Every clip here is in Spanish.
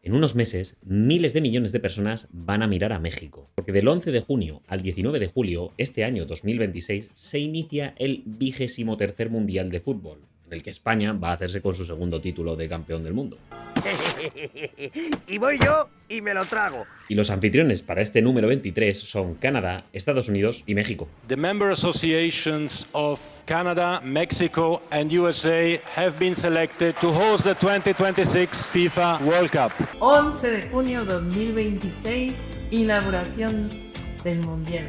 En unos meses, miles de millones de personas van a mirar a México, porque del 11 de junio al 19 de julio, este año 2026, se inicia el 23º Mundial de Fútbol, en el que España va a hacerse con su segundo título de campeón del mundo. Y voy yo y me lo trago. Y los anfitriones para este número 23 son Canadá, Estados Unidos y México. The member associations of Canada, Mexico and USA have been selected to host the 2026 FIFA World Cup. 11 de junio 2026, inauguración del Mundial.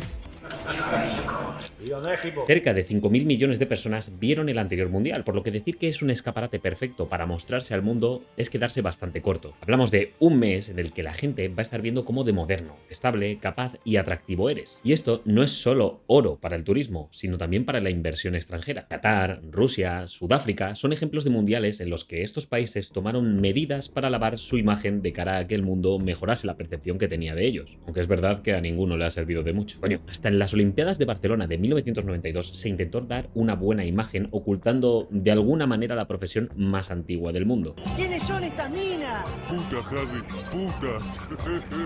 Cerca de 5.000 millones de personas vieron el anterior mundial, por lo que decir que es un escaparate perfecto para mostrarse al mundo es quedarse bastante corto. Hablamos de un mes en el que la gente va a estar viendo cómo de moderno, estable, capaz y atractivo eres. Y esto no es solo oro para el turismo, sino también para la inversión extranjera. Qatar, Rusia, Sudáfrica son ejemplos de mundiales en los que estos países tomaron medidas para lavar su imagen de cara a que el mundo mejorase la percepción que tenía de ellos. Aunque es verdad que a ninguno le ha servido de mucho. Coño, hasta en las Olimpiadas de Barcelona de 1992 se intentó dar una buena imagen ocultando de alguna manera la profesión más antigua del mundo. ¿Quiénes son estas minas? Putas, Harry, putas.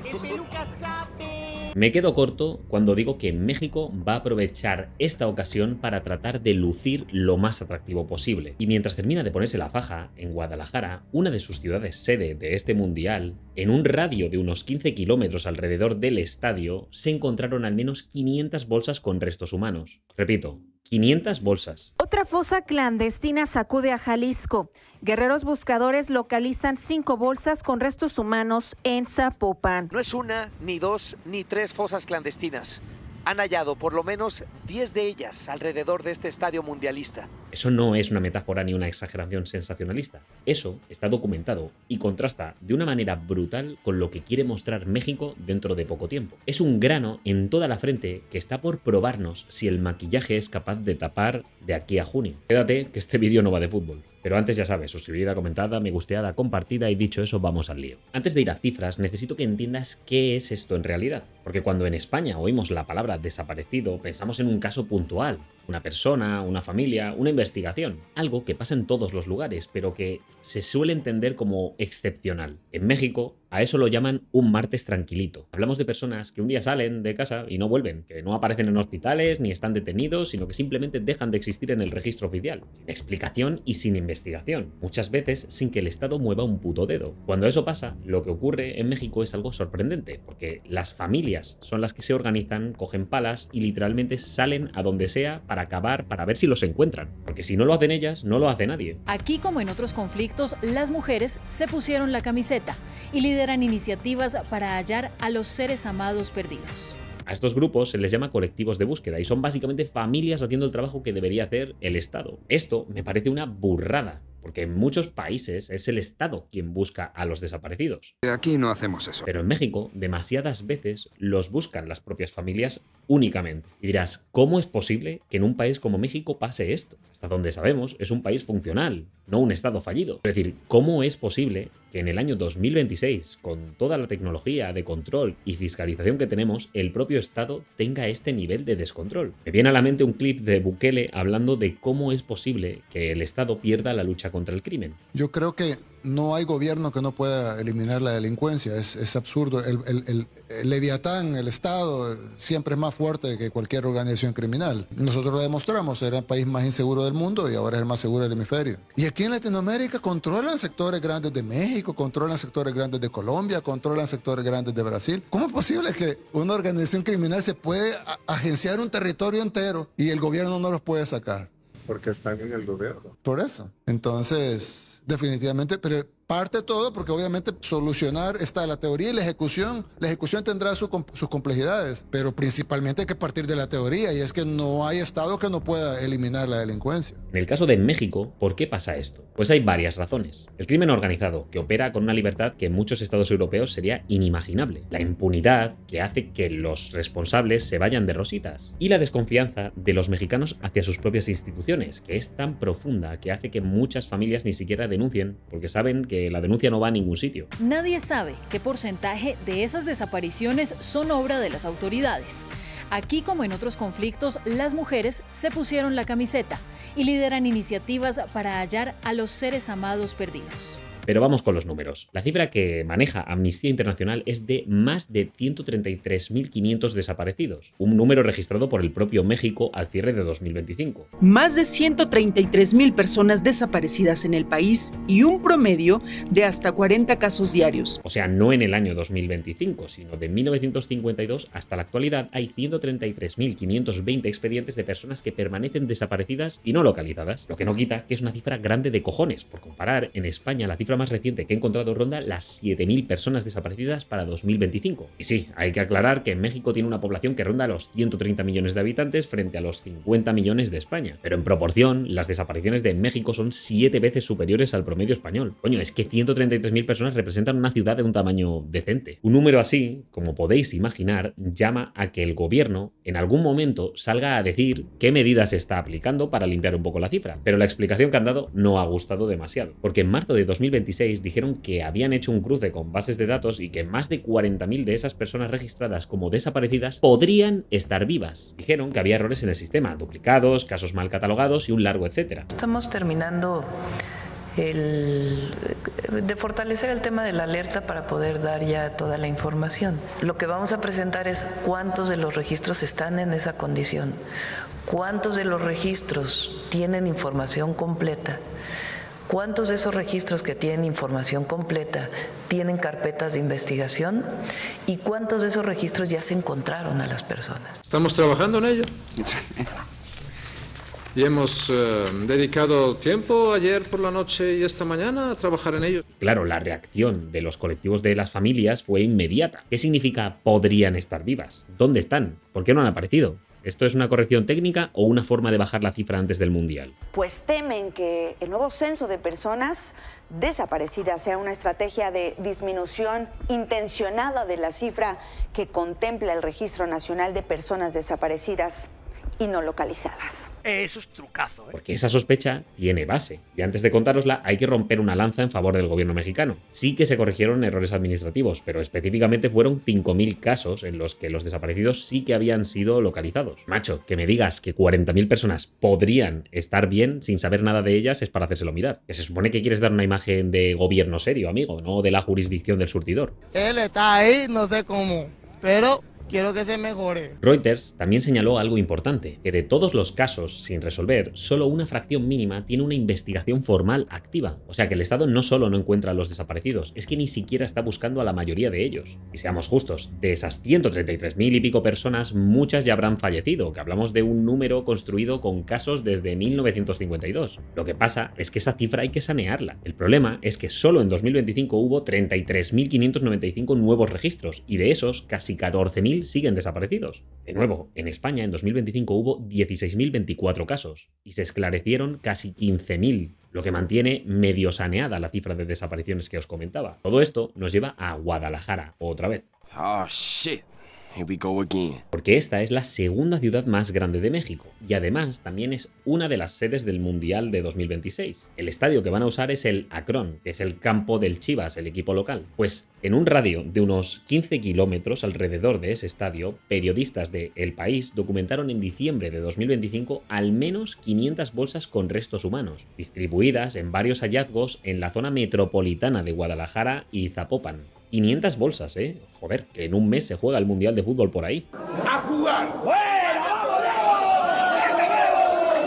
¡Qué peluca sabe! Me quedo corto cuando digo que México va a aprovechar esta ocasión para tratar de lucir lo más atractivo posible. Y mientras termina de ponerse la faja, en Guadalajara, una de sus ciudades sede de este mundial, en un radio de unos 15 kilómetros alrededor del estadio, se encontraron al menos 500 bolsas con restos humanos. Repito, 500 bolsas. Otra fosa clandestina sacude a Jalisco. Guerreros buscadores localizan 5 bolsas con restos humanos en Zapopan. No es una, ni dos, ni tres fosas clandestinas. Han hallado por lo menos 10 de ellas alrededor de este estadio mundialista. Eso no es una metáfora ni una exageración sensacionalista. Eso está documentado y contrasta de una manera brutal con lo que quiere mostrar México dentro de poco tiempo. Es un grano en toda la frente que está por probarnos si el maquillaje es capaz de tapar de aquí a junio. Quédate que este vídeo no va de fútbol. Pero antes ya sabes, suscribida, comentada, me gusteada, compartida y dicho eso, vamos al lío. Antes de ir a cifras, necesito que entiendas qué es esto en realidad. Porque cuando en España oímos la palabra desaparecido, pensamos en un caso puntual. Una persona, una familia, una investigación. Algo que pasa en todos los lugares, pero que se suele entender como excepcional. En México, a eso lo llaman un martes tranquilito. Hablamos de personas que un día salen de casa y no vuelven, que no aparecen en hospitales ni están detenidos, sino que simplemente dejan de existir en el registro oficial. Sin explicación y sin investigación. Muchas veces sin que el Estado mueva un puto dedo. Cuando eso pasa, lo que ocurre en México es algo sorprendente, porque las familias son las que se organizan, cogen palas y literalmente salen a donde sea para acabar, para ver si los encuentran. Porque si no lo hacen ellas, no lo hace nadie. Aquí, como en otros conflictos, las mujeres se pusieron la camiseta y lideran iniciativas para hallar a los seres amados perdidos. A estos grupos se les llama colectivos de búsqueda y son básicamente familias haciendo el trabajo que debería hacer el Estado. Esto me parece una burrada, porque en muchos países es el Estado quien busca a los desaparecidos. Aquí no hacemos eso. Pero en México, demasiadas veces los buscan las propias familias únicamente. Y dirás, ¿cómo es posible que en un país como México pase esto? Hasta donde sabemos, es un país funcional, no un Estado fallido. Es decir, ¿cómo es posible que en el año 2026, con toda la tecnología de control y fiscalización que tenemos, el propio Estado tenga este nivel de descontrol? Me viene a la mente un clip de Bukele hablando de cómo es posible que el Estado pierda la lucha contra el crimen. Yo creo que no hay gobierno que no pueda eliminar la delincuencia, es absurdo. El Leviatán, el Estado, siempre es más fuerte que cualquier organización criminal. Nosotros lo demostramos, era el país más inseguro del mundo y ahora es el más seguro del hemisferio. Y aquí en Latinoamérica controlan sectores grandes de México, controlan sectores grandes de Colombia, controlan sectores grandes de Brasil. ¿Cómo es posible que una organización criminal se puede agenciar un territorio entero y el gobierno no los puede sacar? Porque están en el gobierno. Por eso. Entonces, definitivamente, pero parte todo porque obviamente solucionar está la teoría y la ejecución. La ejecución tendrá sus complejidades, pero principalmente hay que partir de la teoría y es que no hay Estado que no pueda eliminar la delincuencia. En el caso de México, ¿por qué pasa esto? Pues hay varias razones. El crimen organizado, que opera con una libertad que en muchos estados europeos sería inimaginable. La impunidad, que hace que los responsables se vayan de rositas. Y la desconfianza de los mexicanos hacia sus propias instituciones, que es tan profunda que hace que muchas familias ni siquiera denuncien, porque saben que la denuncia no va a ningún sitio. Nadie sabe qué porcentaje de esas desapariciones son obra de las autoridades. Aquí, como en otros conflictos, las mujeres se pusieron la camiseta y lideran iniciativas para hallar a los seres amados perdidos. Pero vamos con los números. La cifra que maneja Amnistía Internacional es de más de 133.500 desaparecidos, un número registrado por el propio México al cierre de 2025. Más de 133.000 personas desaparecidas en el país y un promedio de hasta 40 casos diarios. O sea, no en el año 2025, sino de 1952 hasta la actualidad hay 133.520 expedientes de personas que permanecen desaparecidas y no localizadas, lo que no quita que es una cifra grande de cojones. Por comparar, en España la cifra más reciente que he encontrado ronda las 7.000 personas desaparecidas para 2025. Y sí, hay que aclarar que México tiene una población que ronda los 130 millones de habitantes frente a los 50 millones de España. Pero en proporción, las desapariciones de México son 7 veces superiores al promedio español. Coño, es que 133.000 personas representan una ciudad de un tamaño decente. Un número así, como podéis imaginar, llama a que el gobierno en algún momento salga a decir qué medidas está aplicando para limpiar un poco la cifra. Pero la explicación que han dado no ha gustado demasiado, porque en marzo de 2026 dijeron que habían hecho un cruce con bases de datos y que más de 40.000 de esas personas registradas como desaparecidas podrían estar vivas. Dijeron que había errores en el sistema, duplicados, casos mal catalogados y un largo etcétera. Estamos terminando de fortalecer el tema de la alerta para poder dar ya toda la información. Lo que vamos a presentar es cuántos de los registros están en esa condición, cuántos de los registros tienen información completa, cuántos de esos registros que tienen información completa tienen carpetas de investigación y cuántos de esos registros ya se encontraron a las personas. Estamos trabajando en ello. Y hemos dedicado tiempo ayer por la noche y esta mañana a trabajar en ello. Claro, la reacción de los colectivos de las familias fue inmediata. ¿Qué significa podrían estar vivas? ¿Dónde están? ¿Por qué no han aparecido? ¿Esto es una corrección técnica o una forma de bajar la cifra antes del Mundial? Pues temen que el nuevo censo de personas desaparecidas sea una estrategia de disminución intencionada de la cifra que contempla el Registro Nacional de Personas Desaparecidas y no localizadas. Eso es trucazo, ¿eh? Porque esa sospecha tiene base. Y antes de contárosla, hay que romper una lanza en favor del gobierno mexicano. Sí que se corrigieron errores administrativos, pero específicamente fueron 5.000 casos en los que los desaparecidos sí que habían sido localizados. Macho, que me digas que 40.000 personas podrían estar bien sin saber nada de ellas es para hacérselo mirar. Que se supone que quieres dar una imagen de gobierno serio, amigo, no de la jurisdicción del surtidor. Él está ahí, no sé cómo, pero quiero que se mejore. Reuters también señaló algo importante, que de todos los casos sin resolver, solo una fracción mínima tiene una investigación formal activa. O sea que el Estado no solo no encuentra a los desaparecidos, es que ni siquiera está buscando a la mayoría de ellos. Y seamos justos, de esas 133.000 y pico personas, muchas ya habrán fallecido, que hablamos de un número construido con casos desde 1952. Lo que pasa es que esa cifra hay que sanearla. El problema es que solo en 2025 hubo 33.595 nuevos registros, y de esos, casi 14.000 siguen desaparecidos. De nuevo, en España en 2025 hubo 16.024 casos y se esclarecieron casi 15.000, lo que mantiene medio saneada la cifra de desapariciones que os comentaba. Todo esto nos lleva a Guadalajara otra vez. Oh, shit. Here we go again. Porque esta es la segunda ciudad más grande de México y además también es una de las sedes del Mundial de 2026. El estadio que van a usar es el Akron, que es el campo del Chivas, el equipo local. Pues en un radio de unos 15 kilómetros alrededor de ese estadio, periodistas de El País documentaron en diciembre de 2025 al menos 500 bolsas con restos humanos, distribuidas en varios hallazgos en la zona metropolitana de Guadalajara y Zapopan. 500 bolsas, ¿eh? Joder, que en un mes se juega el Mundial de Fútbol por ahí. ¡A jugar!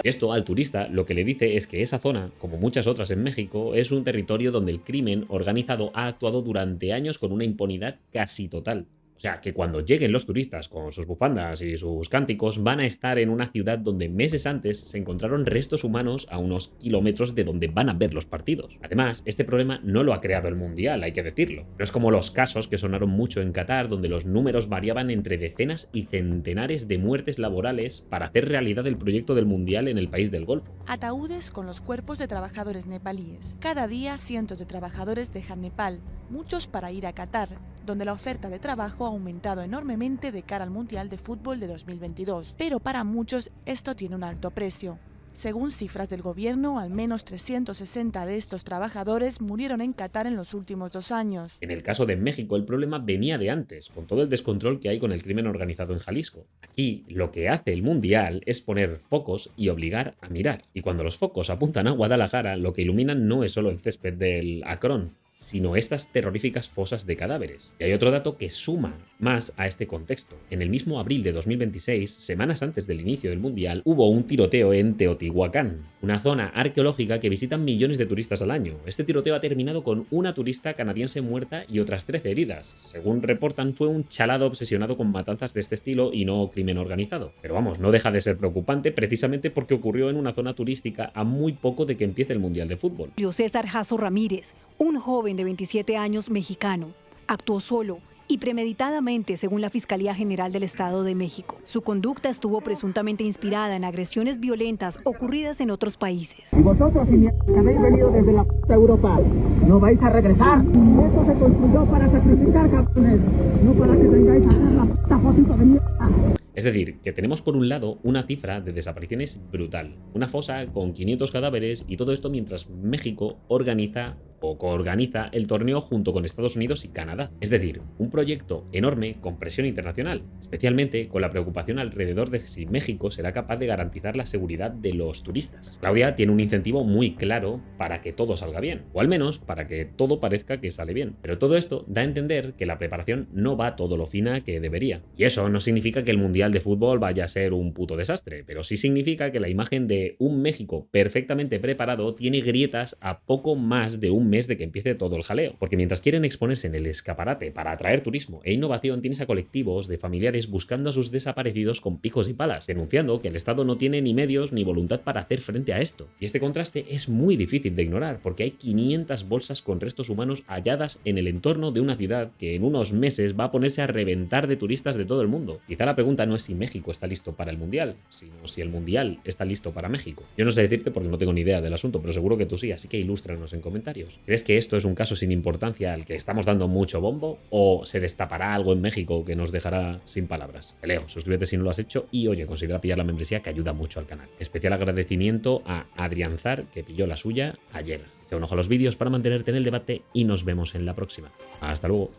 Esto al turista lo que le dice es que esa zona, como muchas otras en México, es un territorio donde el crimen organizado ha actuado durante años con una impunidad casi total. O sea, que cuando lleguen los turistas con sus bufandas y sus cánticos van a estar en una ciudad donde meses antes se encontraron restos humanos a unos kilómetros de donde van a ver los partidos. Además, este problema no lo ha creado el Mundial, hay que decirlo. No es como los casos que sonaron mucho en Qatar, donde los números variaban entre decenas y centenares de muertes laborales para hacer realidad el proyecto del Mundial en el país del Golfo. Ataúdes con los cuerpos de trabajadores nepalíes. Cada día cientos de trabajadores dejan Nepal, muchos para ir a Qatar, donde la oferta de trabajo ha aumentado enormemente de cara al Mundial de Fútbol de 2022. Pero para muchos esto tiene un alto precio. Según cifras del gobierno, al menos 360 de estos trabajadores murieron en Qatar en los últimos 2 años. En el caso de México, el problema venía de antes, con todo el descontrol que hay con el crimen organizado en Jalisco. Aquí, lo que hace el Mundial es poner focos y obligar a mirar. Y cuando los focos apuntan a Guadalajara, lo que iluminan no es solo el césped del Akron, sino estas terroríficas fosas de cadáveres. Y hay otro dato que suma más a este contexto. En el mismo abril de 2026, semanas antes del inicio del Mundial, hubo un tiroteo en Teotihuacán, una zona arqueológica que visitan millones de turistas al año. Este tiroteo ha terminado con una turista canadiense muerta y otras 13 heridas. Según reportan, fue un chalado obsesionado con matanzas de este estilo y no crimen organizado. Pero vamos, no deja de ser preocupante precisamente porque ocurrió en una zona turística a muy poco de que empiece el Mundial de Fútbol. Julio César Jasso Ramírez, un joven de 27 años mexicano, actuó solo y premeditadamente, según la Fiscalía General del Estado de México. Su conducta estuvo presuntamente inspirada en agresiones violentas ocurridas en otros países. Y vosotros, si habéis venido desde la Europa, no vais a regresar. Esto se construyó para sacrificar, cabrones, no para que vengáis a hacer la fotito de mierda. Es decir, que tenemos por un lado una cifra de desapariciones brutal, una fosa con 500 cadáveres y todo esto mientras México organiza o coorganiza el torneo junto con Estados Unidos y Canadá. Es decir, un proyecto enorme con presión internacional, especialmente con la preocupación alrededor de si México será capaz de garantizar la seguridad de los turistas. Claudia tiene un incentivo muy claro para que todo salga bien, o al menos para que todo parezca que sale bien. Pero todo esto da a entender que la preparación no va todo lo fina que debería. Y eso no significa que el Mundial de Fútbol vaya a ser un puto desastre, pero sí significa que la imagen de un México perfectamente preparado tiene grietas a poco más de un mes de que empiece todo el jaleo, porque mientras quieren exponerse en el escaparate para atraer turismo e innovación, tienes a colectivos de familiares buscando a sus desaparecidos con picos y palas, denunciando que el Estado no tiene ni medios ni voluntad para hacer frente a esto. Y este contraste es muy difícil de ignorar, porque hay 500 bolsas con restos humanos halladas en el entorno de una ciudad que en unos meses va a ponerse a reventar de turistas de todo el mundo. Quizá la pregunta no es si México está listo para el Mundial, sino si el Mundial está listo para México. Yo no sé decirte porque no tengo ni idea del asunto, pero seguro que tú sí, así que ilústranos en comentarios. ¿Crees que esto es un caso sin importancia al que estamos dando mucho bombo? ¿O se destapará algo en México que nos dejará sin palabras? Te leo, suscríbete si no lo has hecho y oye, considera pillar la membresía que ayuda mucho al canal. Especial agradecimiento a Adrián Zar, que pilló la suya ayer. Echa un ojo a los vídeos para mantenerte en el debate y nos vemos en la próxima. Hasta luego.